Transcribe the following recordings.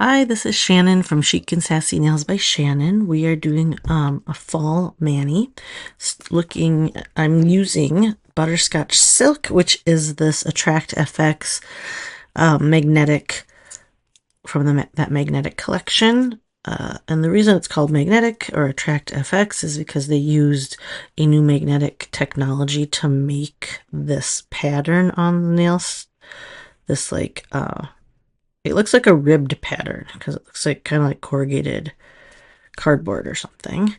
Hi, this is Shannon from Chic and Sassy Nails by Shannon. We are doing a fall mani. I'm using butterscotch silk, which is this Attract FX magnetic from that magnetic collection. And the reason it's called magnetic or Attract FX is because they used a new magnetic technology to make this pattern on the nails. This it looks like a ribbed pattern because it looks like kind of like corrugated cardboard or something.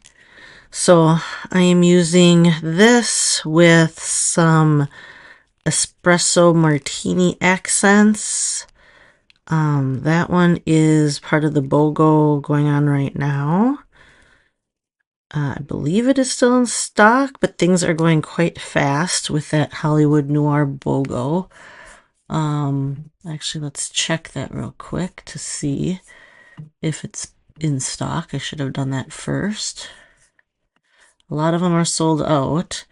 So I am using this with some espresso martini accents. That one is part of the BOGO going on right now. I believe it is still in stock, but things are going quite fast with that Hollywood Noir BOGO. Actually, let's check that real quick to see if it's in stock. I should have done that first. A lot of them are sold out.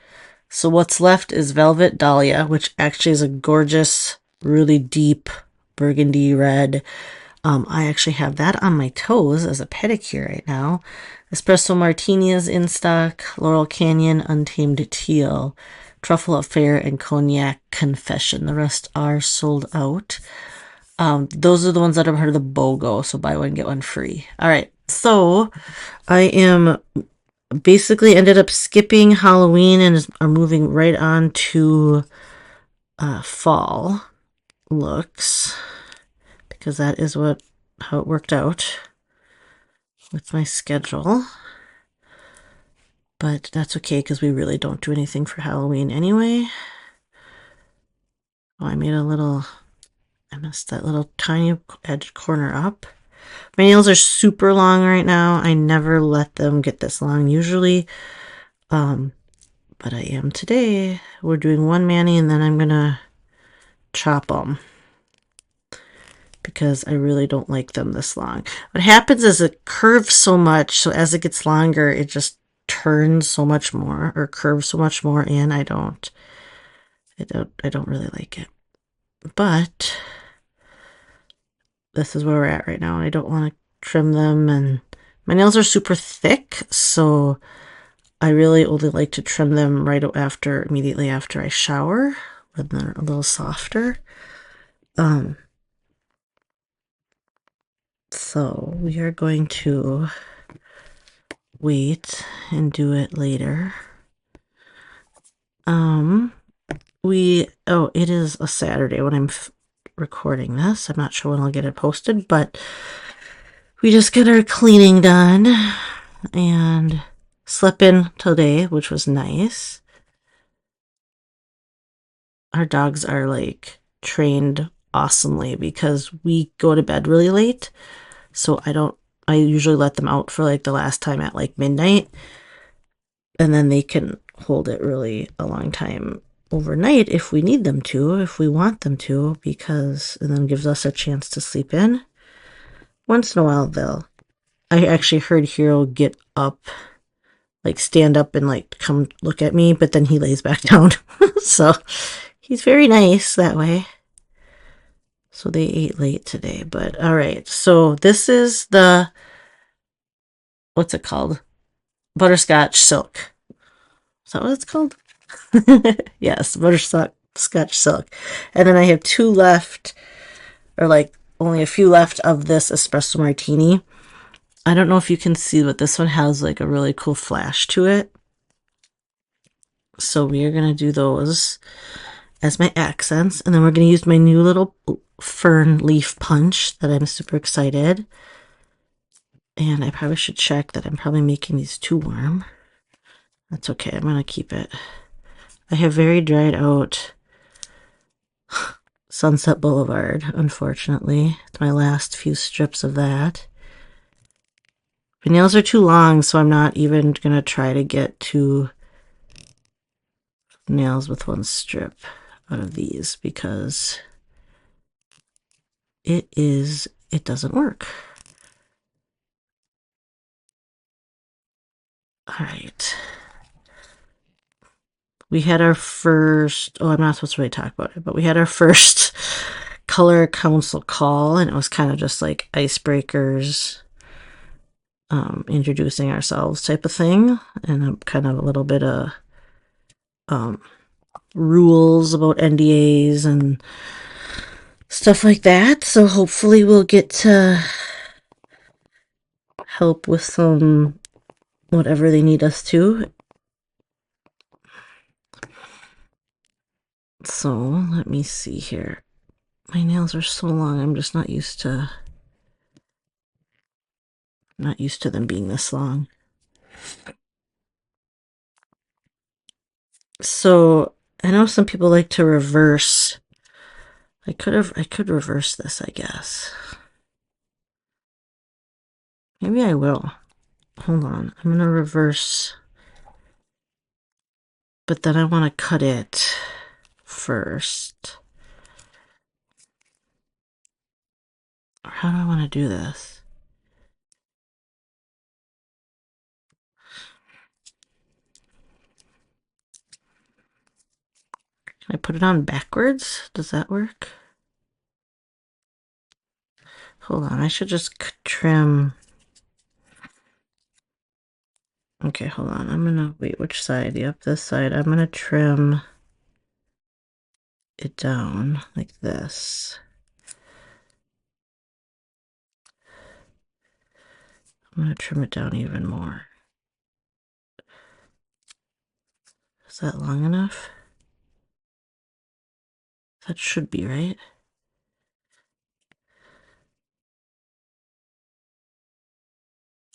So what's left is Velvet Dahlia, which actually is a gorgeous, really deep burgundy red. I actually have that on my toes as a pedicure right now. Espresso Martini is in stock. Laurel Canyon, Untamed Teal, Truffle Affair, and Cognac Confession. The rest are sold out. Those are the ones that are part of the BOGO, so buy one, get one free. All right, so I am basically ended up skipping Halloween and are moving right on to fall looks because that is how it worked out with my schedule. But that's okay because we really don't do anything for Halloween anyway. Oh, I messed that little tiny edge corner up. My nails are super long right now. I never let them get this long usually. But I am today. We're doing one mani and then I'm gonna chop them because I really don't like them this long. What happens is it curves so much, so as it gets longer, it just turns so much more or curves so much more, and I don't really like it. But this is where we're at right now. I don't want to trim them, and my nails are super thick, so I really only like to trim them immediately after I shower when they're a little softer. So we are going to wait and do it later. It is a Saturday when I'm recording this. I'm not sure when I'll get it posted, but we just got our cleaning done and slept in today, which was nice. Our dogs are like trained awesomely because we go to bed really late. So I usually let them out for like the last time at like midnight, and then they can hold it really a long time overnight if we need them to, if we want them to, and then gives us a chance to sleep in. Once in a while, I actually heard Hero get up, like stand up and like come look at me, but then he lays back down. So he's very nice that way. So they ate late today, but all right. So this is what's it called? Butterscotch silk. Is that what it's called? Yes, butterscotch silk. And then I have two left, or like only a few left of this espresso martini. I don't know if you can see, but this one has like a really cool flash to it. So we are going to do those as my accents. And then we're going to use my new little fern leaf punch that I'm super excited. And I probably should check that I'm probably making these too warm. That's okay. I'm going to keep it. I have very dried out Sunset Boulevard, unfortunately. It's my last few strips of that. My nails are too long, so I'm not even going to try to get two nails with one strip out of these because it doesn't work. All right. We had our first, I'm not supposed to really talk about it, but we had our first color council call, and it was kind of just like icebreakers, introducing ourselves type of thing, and kind of a little bit of rules about NDAs and stuff like that. So hopefully we'll get to help with some whatever they need us to. So let me see here. My nails are so long, I'm just not used to them being this long. So I know some people like to reverse. I could reverse this, I guess. Maybe I will. Hold on. I'm gonna reverse, but then I want to cut it first. Or how do I want to do this? Can I put it on backwards? Does that work? Hold on, I should just trim. Okay, hold on. I'm gonna wait, which side? Yep, this side. I'm gonna trim it down like this. I'm gonna trim it down even more. Is that long enough? That should be, right?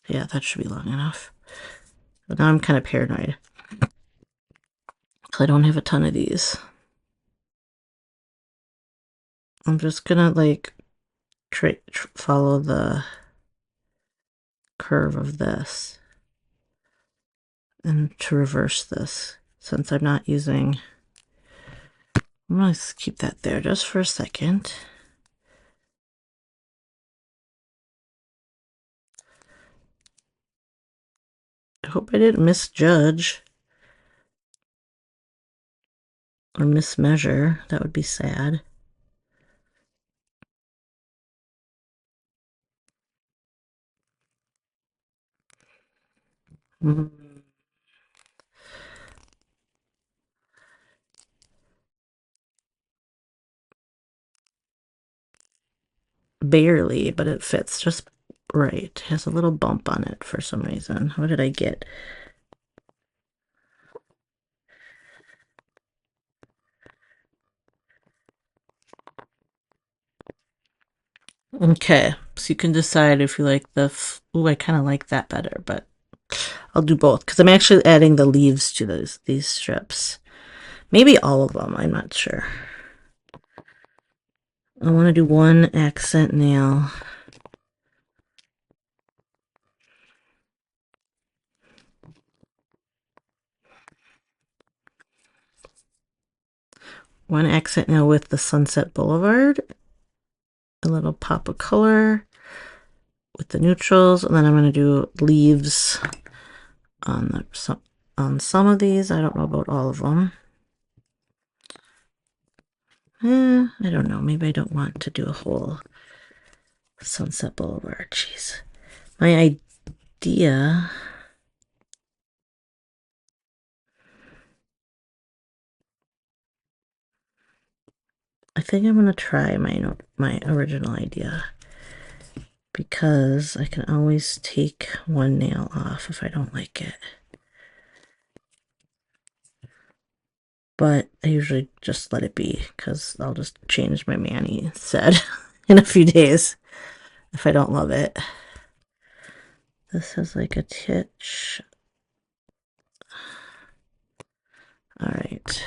Yeah, that should be long enough. But now I'm kind of paranoid. I don't have a ton of these. I'm just gonna like follow the curve of this and to reverse this, since I'm not using. I'm gonna keep that there just for a second. I hope I didn't misjudge or mismeasure. That would be sad. Barely, but it fits just right. It has a little bump on it for some reason. What did I get? Okay, so you can decide if you like the. Ooh, I kind of like that better, but I'll do both because I'm actually adding the leaves to these strips. Maybe all of them. I'm not sure. I want to do one accent nail. One accent nail with the Sunset Boulevard. A little pop of color with the neutrals, and then I'm going to do leaves on some of these. I don't know about all of them. I don't know. Maybe I don't want to do a whole Sunset Boulevard. Jeez. My idea. I think I'm going to try my original idea, because I can always take one nail off if I don't like it. But I usually just let it be, because I'll just change my mani set in a few days if I don't love it. This has like a titch. All right.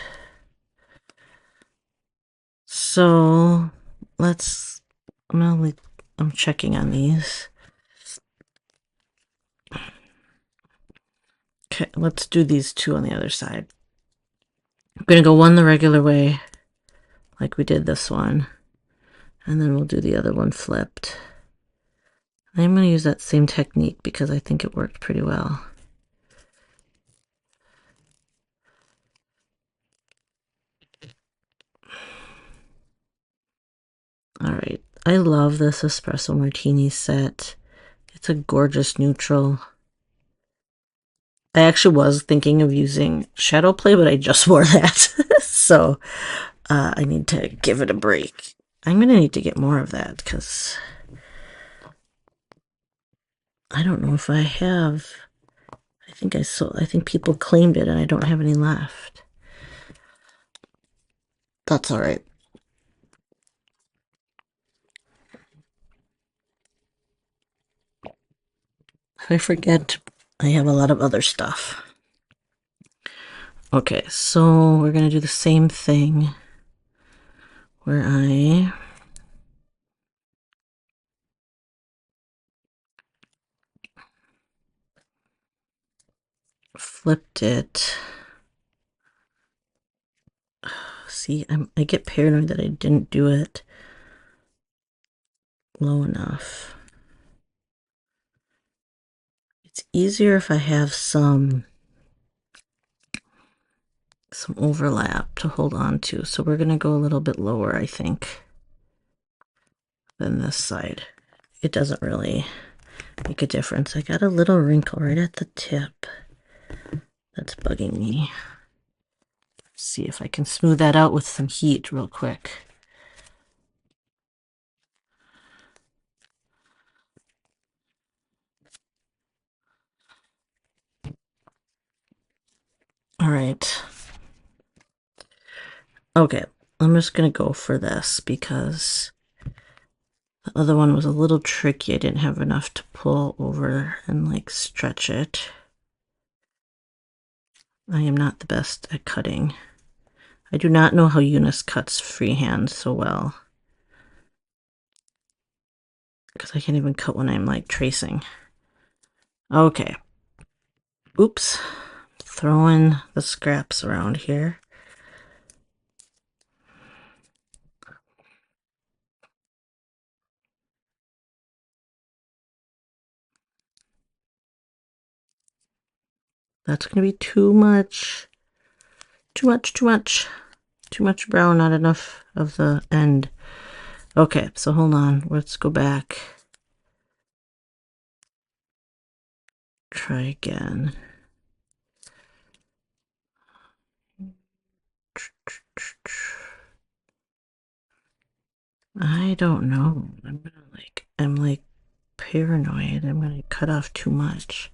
So I'm checking on these. Okay, let's do these two on the other side. I'm gonna go one the regular way, like we did this one, and then we'll do the other one flipped. I'm gonna use that same technique because I think it worked pretty well. All right. I love this espresso martini set. It's a gorgeous neutral. I actually was thinking of using shadow play, but I just wore that. So I need to give it a break. I'm going to need to get more of that because I don't know if I have. I think people claimed it and I don't have any left. That's all right. If I forget, I have a lot of other stuff. Okay, so we're going to do the same thing where I flipped it. See, I get paranoid that I didn't do it low enough. It's easier if I have some overlap to hold on to. So we're going to go a little bit lower, I think, than this side. It doesn't really make a difference. I got a little wrinkle right at the tip that's bugging me. Let's see if I can smooth that out with some heat real quick. All right. Okay, I'm just going to go for this because the other one was a little tricky. I didn't have enough to pull over and like stretch it. I am not the best at cutting. I do not know how Eunice cuts freehand so well, because I can't even cut when I'm like tracing. Okay. Oops. Throwing the scraps around here. That's going to be too much. Too much brown, not enough of the end. Okay, so hold on. Let's go back. Try again. I don't know. I'm like paranoid. I'm gonna cut off too much.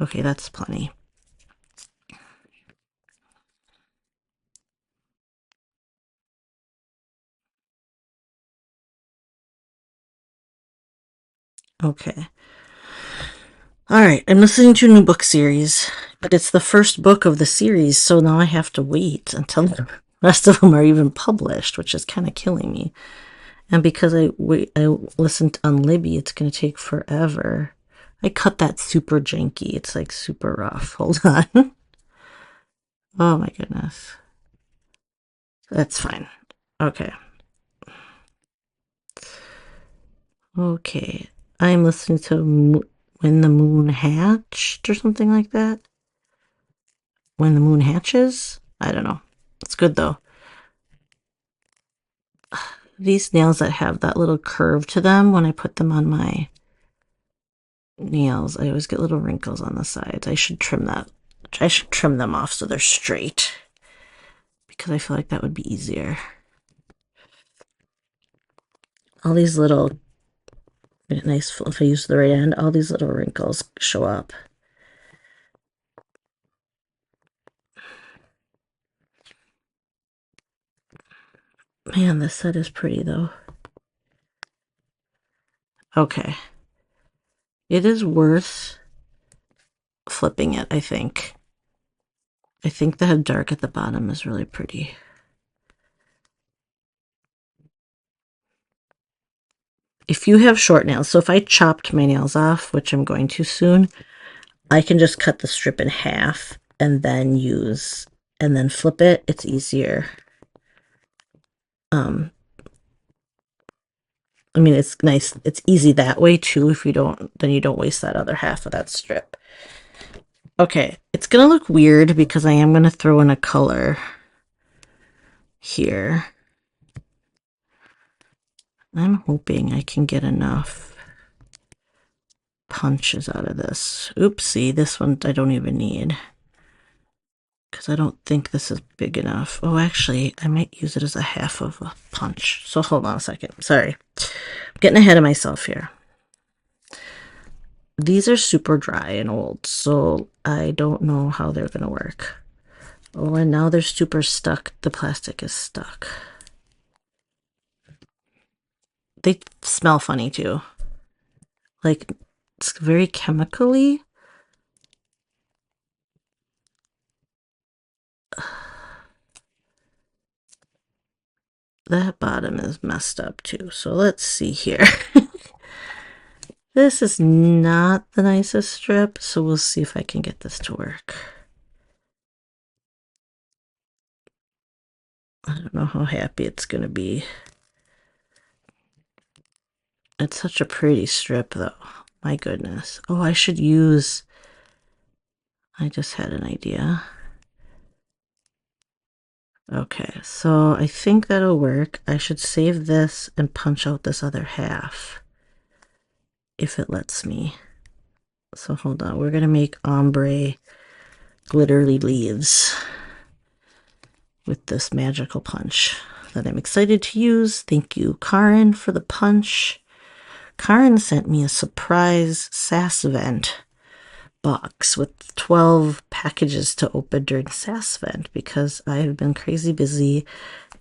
Okay, that's plenty. Okay. All right, I'm listening to a new book series, but it's the first book of the series, so now I have to wait until the rest of them are even published, which is kind of killing me. And because I listened on Libby, it's going to take forever. I cut that super janky. It's like super rough. Hold on. Oh my goodness. That's fine. Okay. Okay. I'm listening to When the Moon Hatched or something like that. When the Moon Hatches? I don't know. It's good though. These nails that have that little curve to them, when I put them on my nails, I always get little wrinkles on the sides. I should trim that. I should trim them off so they're straight, because I feel like that would be easier. All these little, nice, if I use the right end, all these little wrinkles show up. Man, this set is pretty though. Okay. It is worth flipping it, I think. I think the dark at the bottom is really pretty. If you have short nails, so if I chopped my nails off, which I'm going to soon, I can just cut the strip in half and then flip it. It's easier. I mean, it's nice. It's easy that way too. If you don't, then you don't waste that other half of that strip. Okay, it's gonna look weird because I am gonna throw in a color here. I'm hoping I can get enough punches out of this. Oopsie, this one I don't even need, because I don't think this is big enough. Oh, actually, I might use it as a half of a punch. So hold on a second. Sorry. I'm getting ahead of myself here. These are super dry and old, so I don't know how they're going to work. Oh, and now they're super stuck. The plastic is stuck. They smell funny too. Like, it's very chemically. That bottom is messed up too. So let's see here. This is not the nicest strip, so we'll see if I can get this to work. I don't know how happy it's going to be. It's such a pretty strip though. My goodness. Oh, I should use... I just had an idea. Okay, so I think that'll work. I should save this and punch out this other half, if it lets me. So hold on, we're gonna make ombre glittery leaves with this magical punch that I'm excited to use. Thank you, Karen, for the punch. Karen sent me a surprise SAS event box with 12 packages to open during SAS event because I have been crazy busy,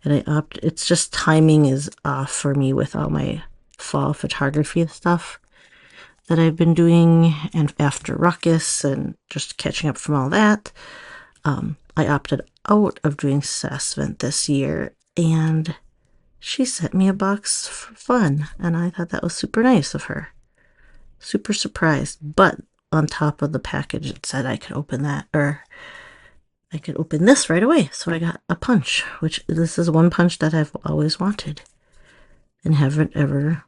and it's just timing is off for me with all my fall photography stuff that I've been doing, and after Ruckus and just catching up from all that. I opted out of doing SAS event this year, and she sent me a box for fun, and I thought that was super nice of her. Super surprised. But on top of the package, it said I could open that, or I could open this right away. So I got a punch, which this is one punch that I've always wanted and haven't ever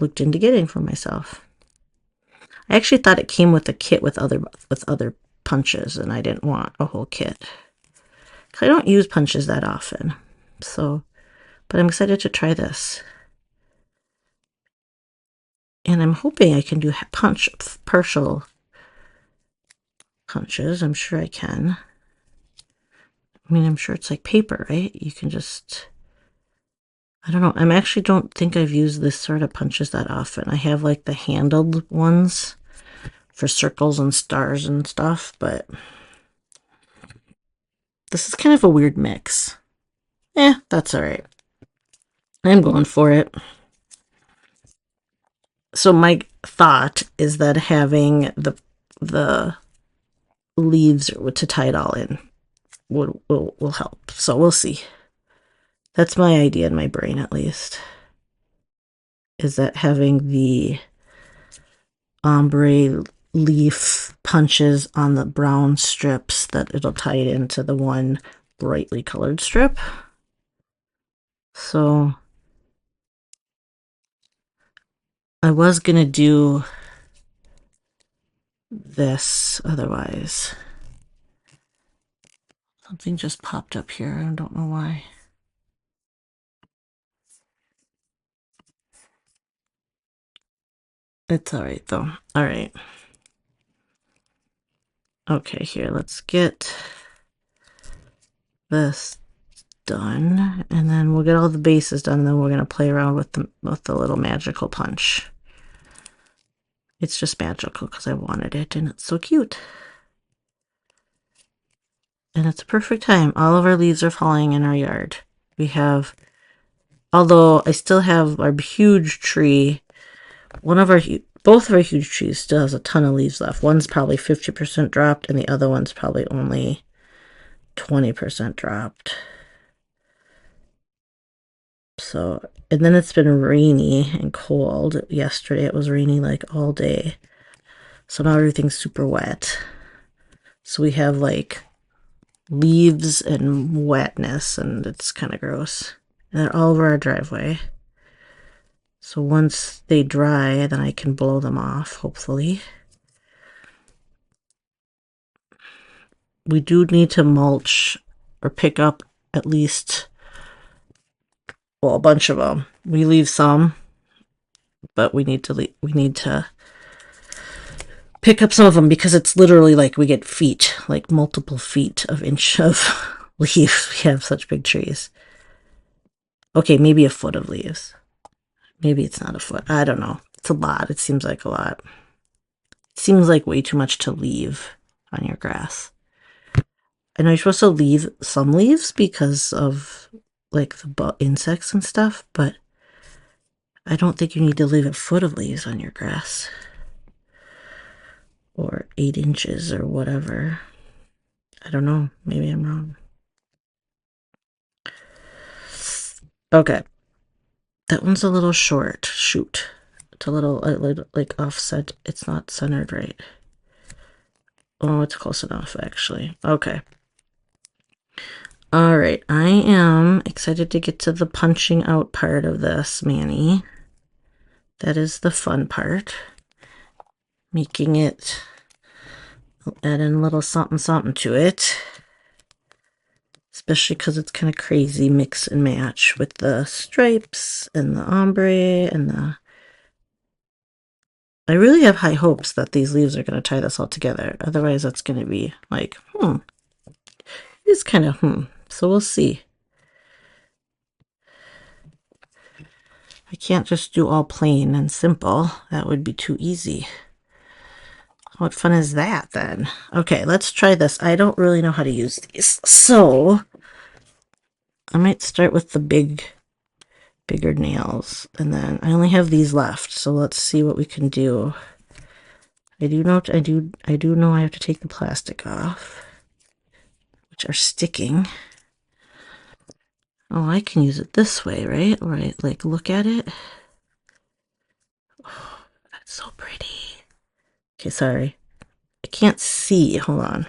looked into getting for myself. I actually thought it came with a kit with other punches, and I didn't want a whole kit. I don't use punches that often, so, but I'm excited to try this. And I'm hoping I can do partial punches. I'm sure I can. I mean, I'm sure it's like paper, right? You can just, I don't know. I actually don't think I've used this sort of punches that often. I have like the handled ones for circles and stars and stuff, but this is kind of a weird mix. That's all right. I'm going for it. So my thought is that having the leaves to tie it all in will help. So we'll see. That's my idea in my brain, at least, is that having the ombre leaf punches on the brown strips, that it'll tie it into the one brightly colored strip. So I was gonna do this otherwise. Something just popped up here. I don't know why. It's all right though. All right. Okay, here, let's get this done, and then we'll get all the bases done, and then we're going to play around with the little magical punch. It's just magical because I wanted it, and it's so cute. And it's a perfect time. All of our leaves are falling in our yard. We have, although I still have our huge tree, both of our huge trees still has a ton of leaves left. One's probably 50% dropped, and the other one's probably only 20% dropped. So, and then it's been rainy and cold. Yesterday it was raining like all day. So now everything's super wet. So we have like leaves and wetness, and it's kind of gross. And they're all over our driveway. So once they dry, then I can blow them off, hopefully. We do need to mulch or pick up at least, well, a bunch of them, We leave some, but we need to pick up some of them because it's literally like we get feet, like multiple feet of inch of leaf. We have such big trees. Okay, maybe a foot of leaves. Maybe it's not a foot. I don't know. It's a lot. It seems like a lot. It seems like way too much to leave on your grass. I know you're supposed to leave some leaves because of like the insects and stuff, but I don't think you need to leave a foot of leaves on your grass. Or 8 inches or whatever. I don't know. Maybe I'm wrong. Okay. That one's a little short. Shoot. It's a little like offset. It's not centered right. Oh, it's close enough actually. Okay. All right. I am excited to get to the punching out part of this, Manny. That is the fun part. Making it, add in a little something something to it. Especially because it's kind of crazy mix and match with the stripes and the ombre and the... I really have high hopes that these leaves are going to tie this all together. Otherwise, that's going to be like, It's kind of, So we'll see. I can't just do all plain and simple. That would be too easy. What fun is that, then? Okay, let's try this. I don't really know how to use these. So, I might start with the bigger nails, and then I only have these left, so let's see what we can do. I do know I have to take the plastic off, which are sticking. Oh, I can use it this way, right? Right, like look at it. Oh, that's so pretty. Okay, sorry. I can't see. Hold on.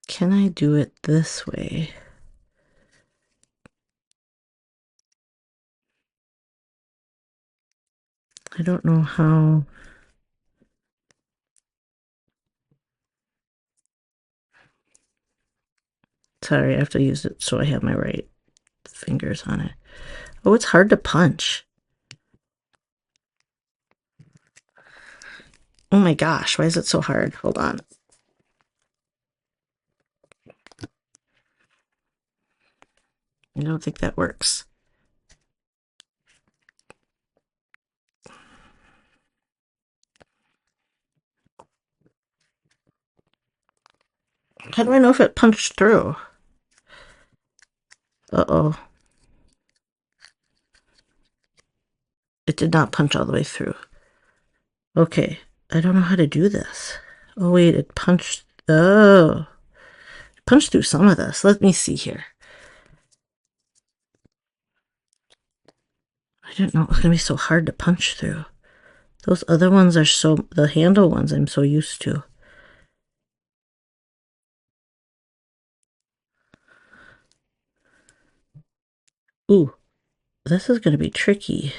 Can I do it this way? I don't know how. Sorry, I have to use it so I have my right fingers on it. Oh, it's hard to punch. Oh my gosh, why is it so hard? Hold on. I don't think that works. How do I know if it punched through? Uh-oh. It did not punch all the way through. Okay, I don't know how to do this. Oh wait, it punched. Oh, it punched through some of this. Let me see here. I didn't know it was gonna be so hard to punch through. Those other ones are the handle ones I'm so used to. Ooh, this is gonna be tricky.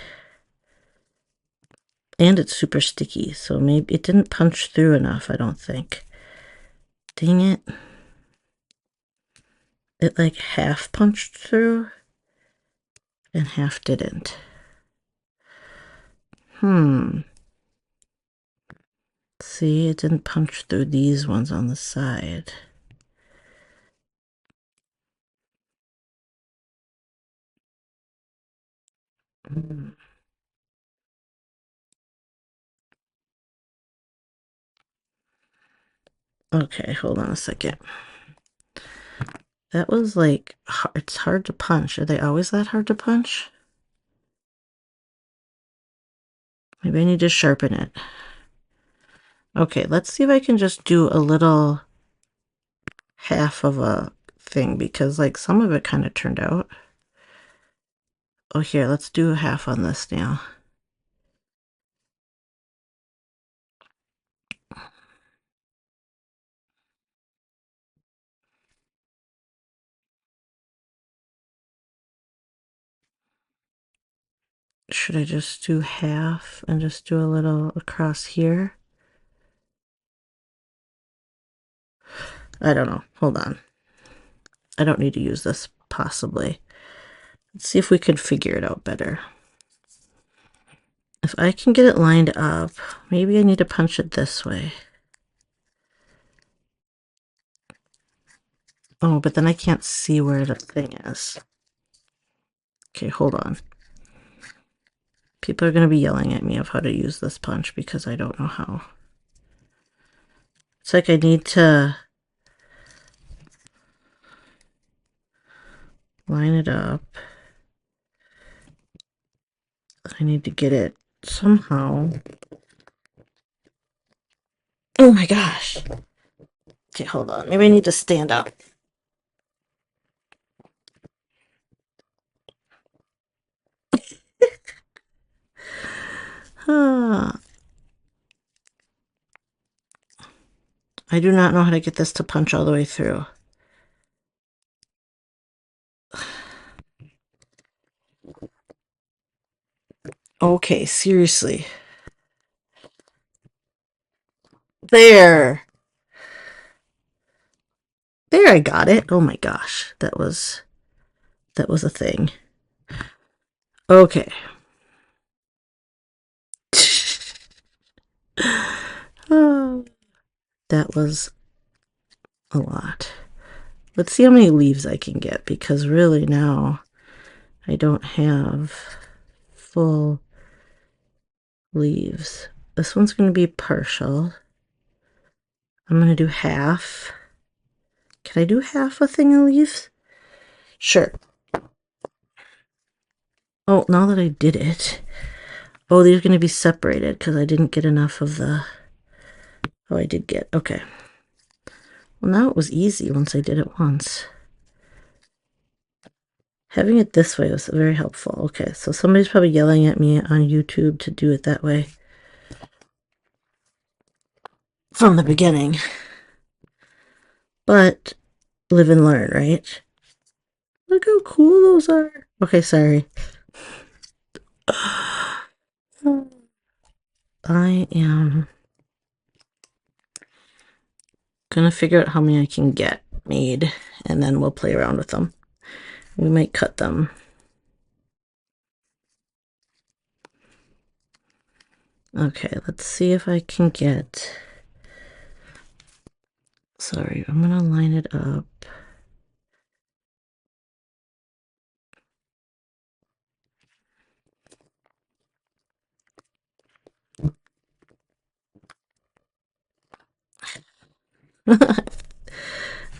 And it's super sticky, so maybe it didn't punch through enough, I don't think. Dang it. It like half punched through and half didn't. See, it didn't punch through these ones on the side. Okay, hold on a second. That was like, it's hard to punch. Are they always that hard to punch? Maybe I need to sharpen it. Okay, let's see if I can just do a little half of a thing because like some of it kind of turned out. Oh, here, let's do a half on this now. Should I just do half and just do a little across here? I don't know. Hold on. I don't need to use this, possibly. Let's see if we can figure it out better. If I can get it lined up, maybe I need to punch it this way. Oh, but then I can't see where the thing is. Okay, hold on. People are going to be yelling at me of how to use this punch because I don't know how. It's like I need to line it up. I need to get it somehow. Oh my gosh. Okay, hold on. Maybe I need to stand up. I do not know how to get this to punch all the way through. Okay, seriously. There. There, I got it. Oh my gosh. That was a thing. Okay. Oh, that was a lot. Let's see how many leaves I can get, because really now I don't have full leaves. This one's going to be partial. I'm going to do half. Can I do half a thing of leaves? Sure. Oh, now that I did it. Oh, these are going to be separated because I didn't get enough of the... Oh, I did get... Okay. Well, now it was easy once I did it once. Having it this way was very helpful. Okay, so somebody's probably yelling at me on YouTube to do it that way from the beginning. But live and learn, right? Look how cool those are. Okay, sorry. I am gonna figure out how many I can get made, and then we'll play around with them. We might cut them. Okay, let's see if I can get... Sorry, I'm gonna line it up.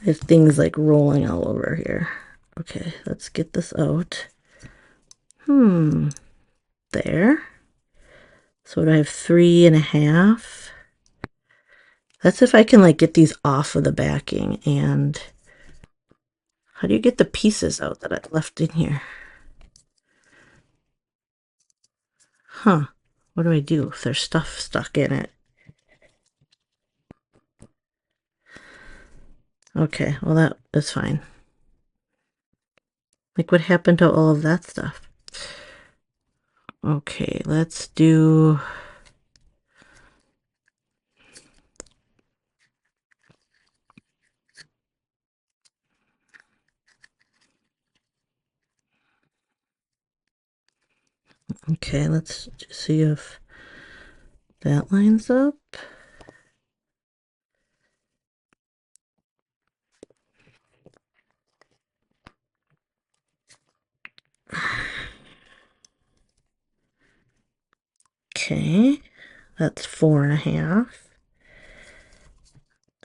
There's things like rolling all over here. Okay, let's get this out. There. So I have 3.5. That's if I can like get these off of the backing. And how do you get the pieces out that I left in here? Huh. What do I do if there's stuff stuck in it? Okay, well that is fine. Like what happened to all of that stuff? Okay, let's do... Okay, let's see if that lines up. Okay, that's 4.5.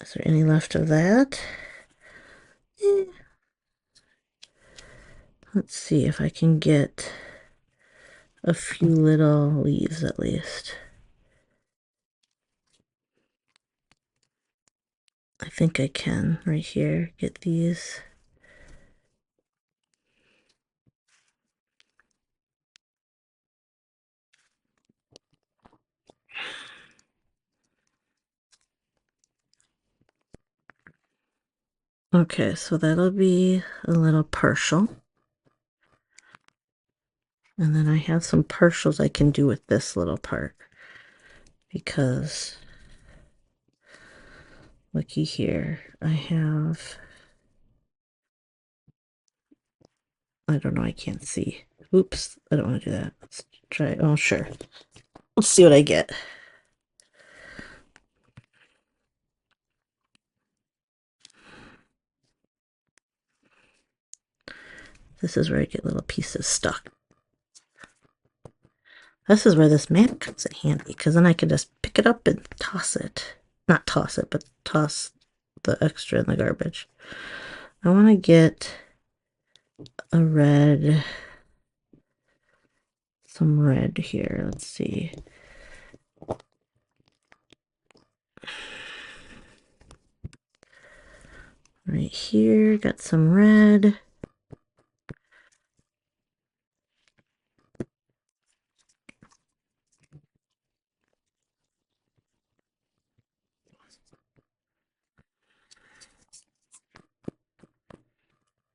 Is there any left of that? Let's see if I can get a few little leaves at least. I think I can right here get these. Okay, so that'll be a little partial. And then I have some partials I can do with this little part. Because, looky here, I have I don't know, I can't see. Oops, I don't want to do that. Let's try, oh, sure. Let's see what I get. This is where I get little pieces stuck. This is where this mat comes in handy, because then I can just pick it up and toss it. Not toss it, but toss the extra in the garbage. I want to get a red, some red here. Let's see. Right here, got some red.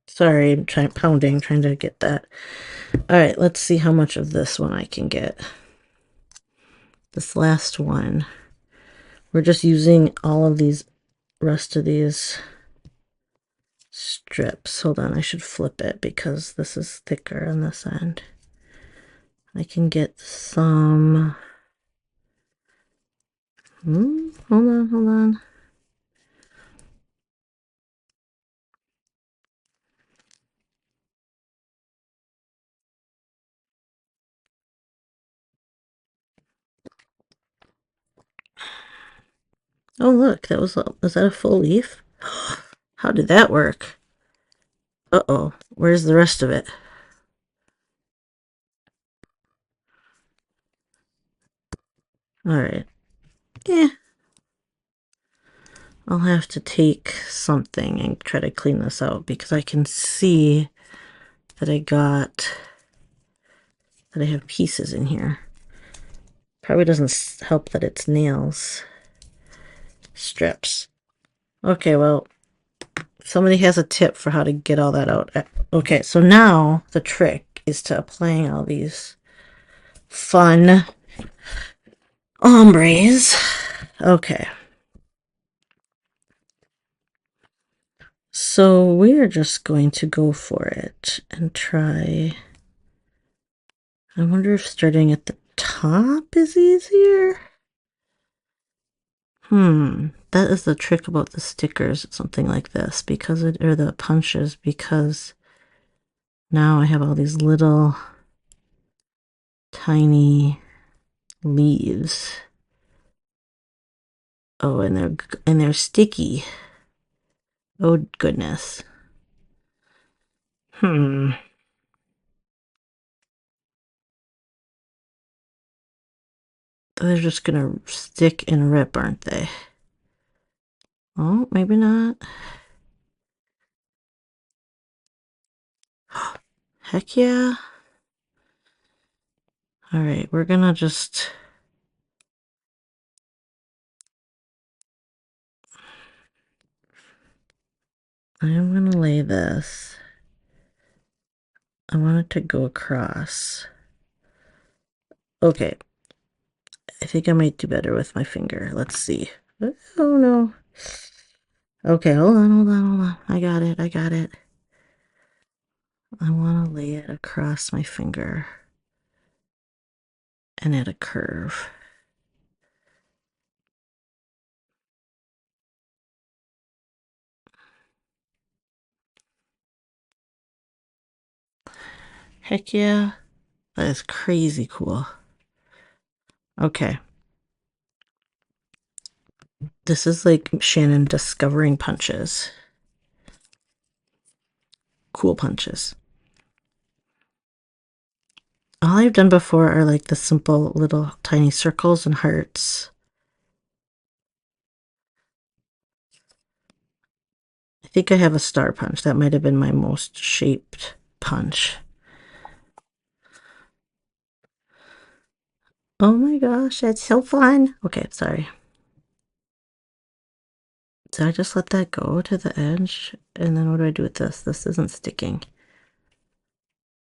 Sorry, I'm pounding, trying to get that. All right, let's see how much of this one I can get. This last one. We're just using all of these, rest of these strips. Hold on, I should flip it because this is thicker on this end. I can get some. Hold on. Oh, look, was that a full leaf? How did that work? Uh-oh, where's the rest of it? All right. Yeah. I'll have to take something and try to clean this out because I can see that I have pieces in here. Probably doesn't help that it's nails. Strips. Okay, well, somebody has a tip for how to get all that out. Okay, so now the trick is to applying all these fun ombres. Okay. So we're just going to go for it and try. I wonder if starting at the top is easier. That is the trick about the stickers, something like this, because or the punches, because now I have all these little tiny leaves. Oh, and they're sticky. Oh goodness. They're just gonna stick and rip, aren't they? Oh, maybe not. Heck yeah. All right, we're gonna just. I am gonna lay this. I want it to go across. Okay. I think I might do better with my finger. Let's see. Oh no. Okay, hold on. I got it. I want to lay it across my finger and at a curve. Heck yeah. That is crazy cool. Okay. This is like Shannon discovering punches. Cool punches. All I've done before are like the simple little tiny circles and hearts. I think I have a star punch. That might have been my most shaped punch. Oh my gosh, that's so fun. Okay, sorry. Did I just let that go to the edge? And then what do I do with this? This isn't sticking.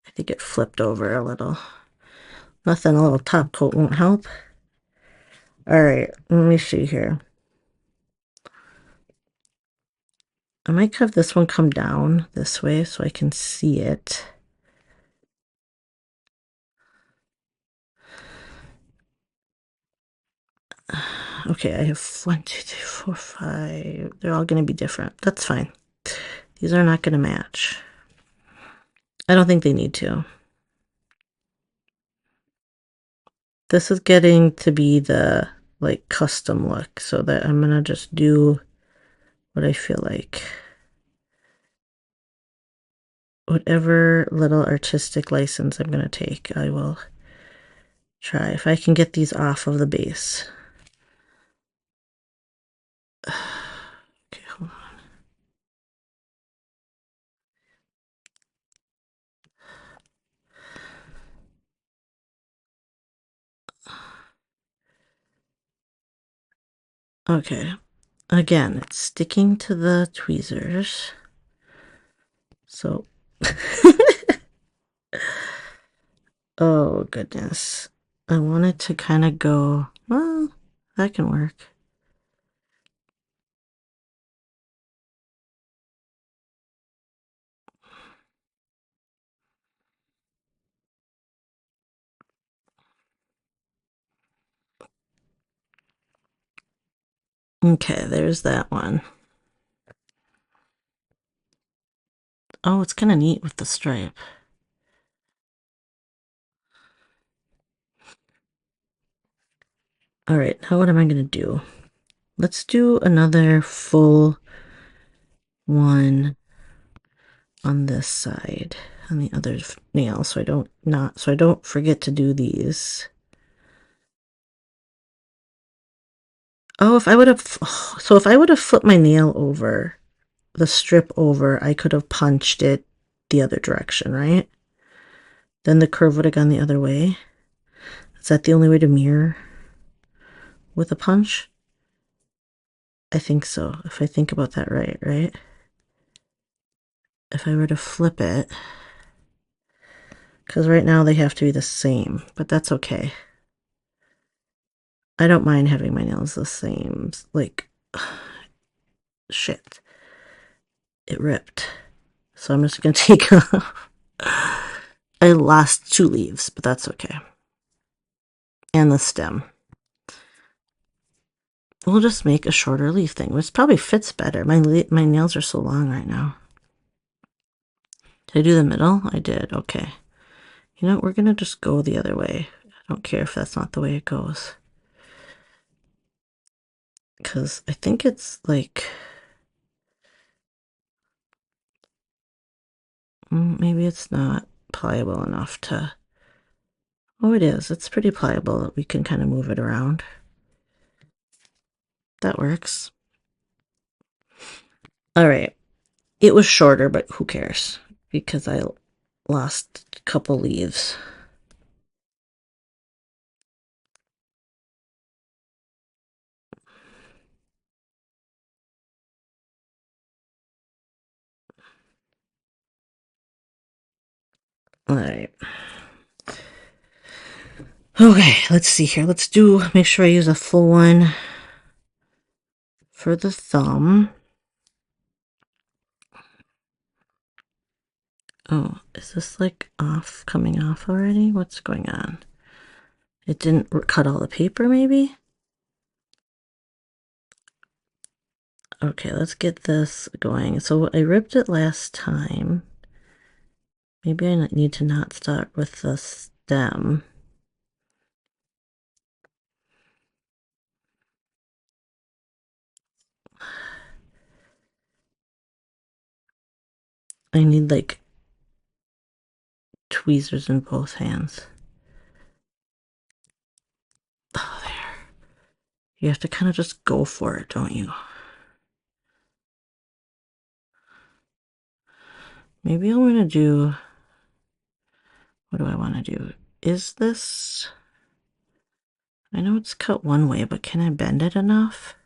I think it flipped over a little. Nothing, a little top coat won't help. All right, let me see here. I might have this one come down this way so I can see it. Okay, I have 1, 2, 3, 4, 5. They're all going to be different. That's fine. These are not going to match. I don't think they need to. This is getting to be the like custom look, so that I'm going to just do what I feel like. Whatever little artistic license I'm going to take, I will try. If I can get these off of the base. Okay, hold on. Okay. Again, it's sticking to the tweezers. So, oh goodness. I wanted to kind of go, well, that can work. Okay, there's that one. Oh, it's kind of neat with the stripe. All right, now what am I going to do? Let's do another full one on this side, on the other nail, so I don't forget to do these. Oh, if I would have, so if I would have flipped my nail over, the strip over, I could have punched it the other direction, right? Then the curve would have gone the other way. Is that the only way to mirror with a punch? I think so, if I think about that right? If I were to flip it, because right now they have to be the same, but that's okay. I don't mind having my nails the same. Like, shit. It ripped. So I'm just going to take off. I lost 2 leaves, but that's okay. And the stem. We'll just make a shorter leaf thing, which probably fits better. My nails are so long right now. Did I do the middle? I did. Okay. You know what? We're going to just go the other way. I don't care if that's not the way it goes. Because I think it's like... maybe it's not pliable enough to... Oh, it is. It's pretty pliable that we can kind of move it around. That works. All right. It was shorter, but who cares? Because I lost a couple leaves. All right. Okay, let's see here. Make sure I use a full one for the thumb. Oh, is this like coming off already? What's going on? It didn't cut all the paper, maybe? Okay, let's get this going. So I ripped it last time. Maybe I need to not start with the stem. I need like tweezers in both hands. Oh, there. You have to kind of just go for it, don't you? Maybe I'm gonna do... What do I want to do? Is this... I know it's cut one way, but can I bend it enough?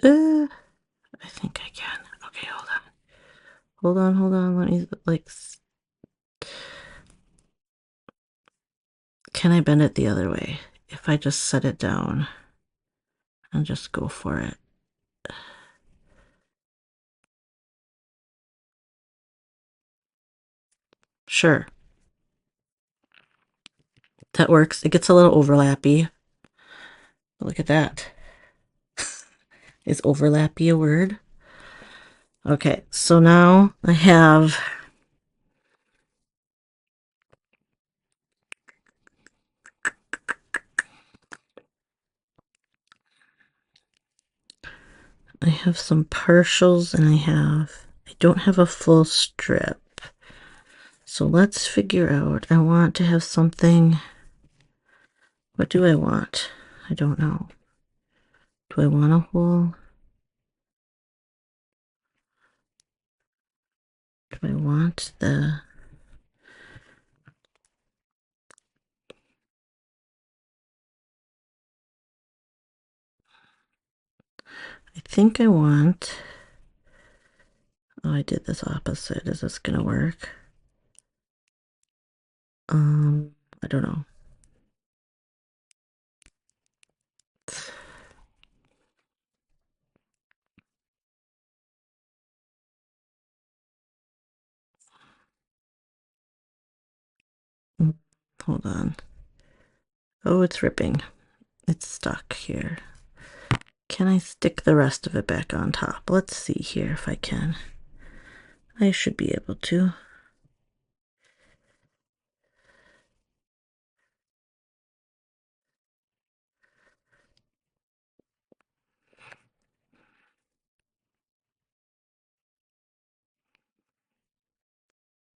I think I can. Okay, hold on. Hold on. Let me, like... Can I bend it the other way? If I just set it down and just go for it. Sure. that works. It gets a little overlappy. Look at that. Is overlappy a word? Okay, so now I have some partials and I don't have a full strip. So let's figure out, I want to have something, what do I want? I don't know. Do I want a whole? Do I want the... I think I want... Oh, I did this opposite. Is this gonna work? I don't know. Hold on. Oh, it's ripping. It's stuck here. Can I stick the rest of it back on top? Let's see here if I can. I should be able to.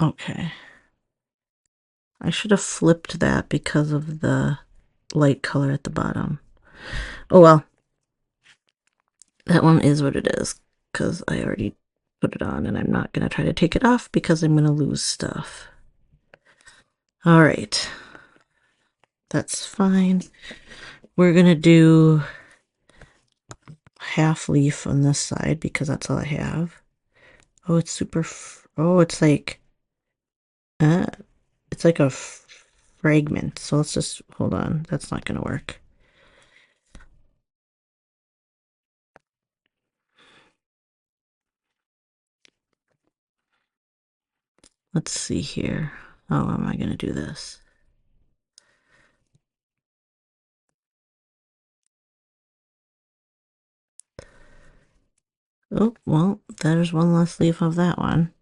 Okay. I should have flipped that because of the light color at the bottom. Oh well. That one is what it is because I already put it on and I'm not going to try to take it off because I'm going to lose stuff. All right. That's fine. We're going to do half leaf on this side because that's all I have. Oh, it's super... oh, it's like a fragment. So let's just... hold on. That's not going to work. Let's see here. How am I going to do this? Oh, well, there's one less leaf of that one.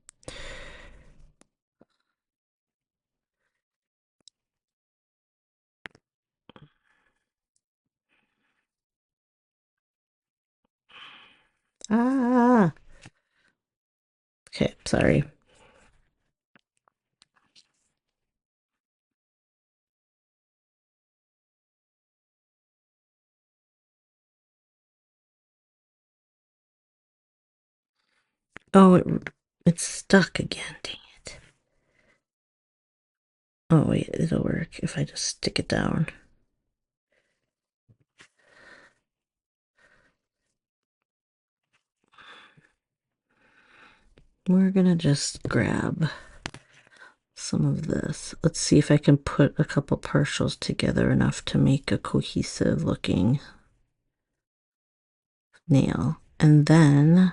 Ah! Okay, sorry. Oh, it's stuck again, dang it. Oh, wait, it'll work if I just stick it down. We're gonna just grab some of this. Let's see if I can put a couple partials together enough to make a cohesive looking nail. And then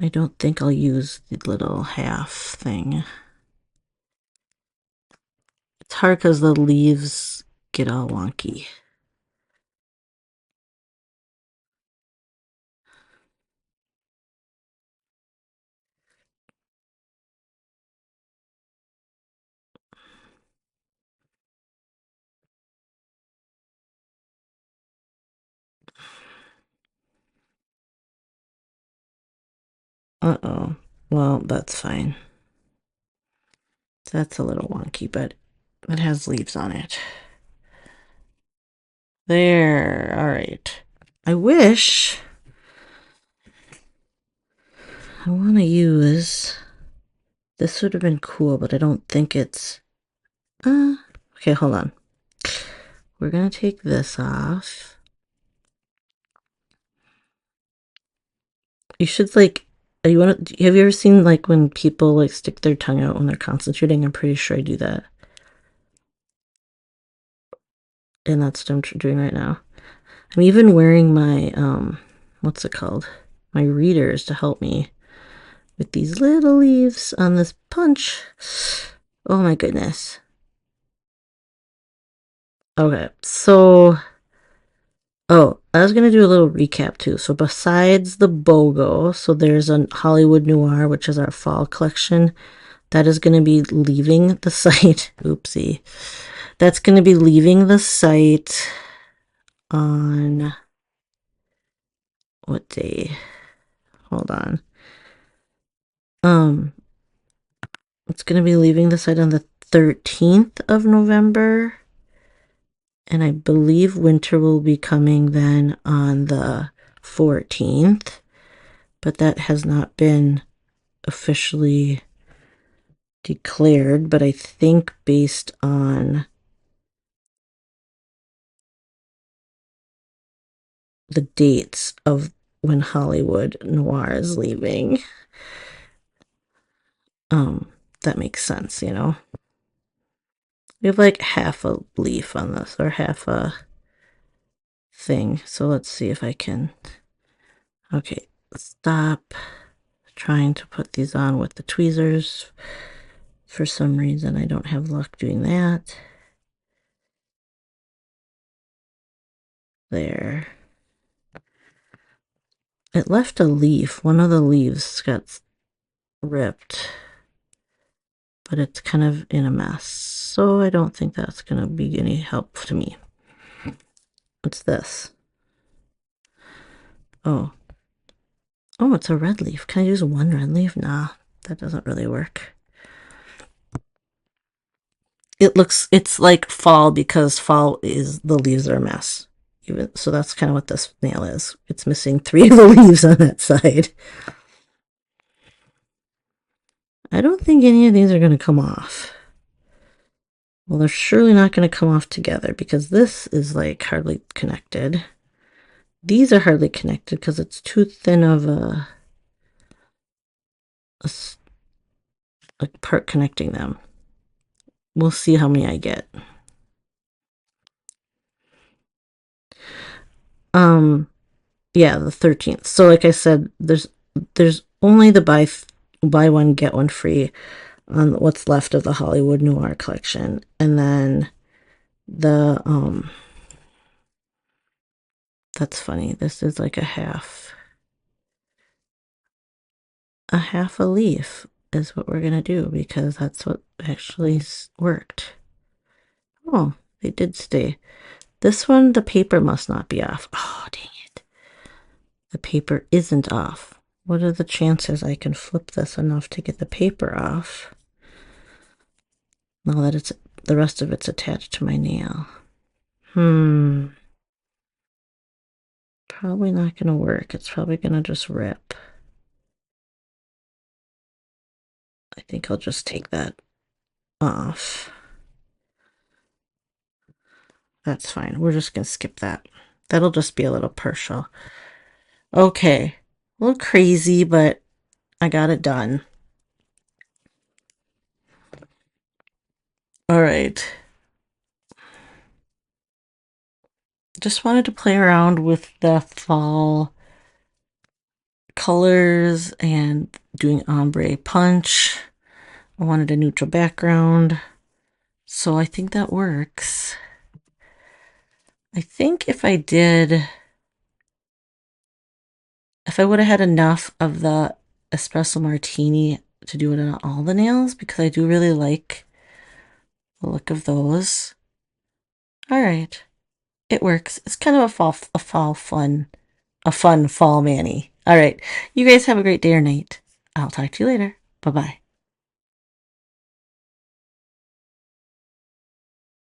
I don't think I'll use the little half thing. It's hard because the leaves get all wonky. Uh-oh. Well, that's fine. That's a little wonky, but it has leaves on it. There. All right. I wish I want to use... this would have been cool, but I don't think it's... okay, hold on. We're going to take this off. You should, like... have you ever seen, like, when people, like, stick their tongue out when they're concentrating? I'm pretty sure I do that. And that's what I'm doing right now. I'm even wearing my, what's it called? My readers to help me with these little leaves on this punch. Oh my goodness. Okay, so oh, I was gonna do a little recap too. So besides the BOGO, so there's a Hollywood Noir, which is our fall collection. That is gonna be leaving the site. Oopsie. That's gonna be leaving the site on what day? Hold on. It's gonna be leaving the site on the 13th of November. And I believe winter will be coming then on the 14th. But that has not been officially declared, but I think based on the dates of when Hollywood Noir is leaving, that makes sense, you know. We have like half a leaf on this, or half a thing. So let's see if I can. Okay, stop trying to put these on with the tweezers. For some reason, I don't have luck doing that. There. It left a leaf. One of the leaves got ripped, but it's kind of in a mess. So I don't think that's going to be any help to me. What's this? Oh. Oh, it's a red leaf. Can I use one red leaf? Nah, that doesn't really work. It's like fall because fall is the leaves are a mess. So that's kind of what this nail is. It's missing 3 of the leaves on that side. I don't think any of these are going to come off. Well, they're surely not going to come off together because this is like hardly connected. These are hardly connected because it's too thin of a part connecting them. We'll see how many I get. Yeah, the 13th. So like I said, there's only the buy one get one free on what's left of the Hollywood Noir collection, and then the that's funny. This is like a half a leaf is what we're gonna do because that's what actually worked. Oh, they did stay. This one, the paper must not be off. Oh, dang it. The paper isn't off. What are the chances I can flip this enough to get the paper off? Now that it's the rest of it's attached to my nail. Probably not gonna work. It's probably gonna just rip. I think I'll just take that off. That's fine. We're just gonna skip that. That'll just be a little partial. Okay. A little crazy, but I got it done. All right. Just wanted to play around with the fall colors and doing ombre punch. I wanted a neutral background, so I think that works. I think if I would have had enough of the espresso martini to do it on all the nails, because I do really like the look of those. All right, it works. It's kind of a fun fall mani. All right, you guys have a great day or night. I'll talk to you later. Bye-bye.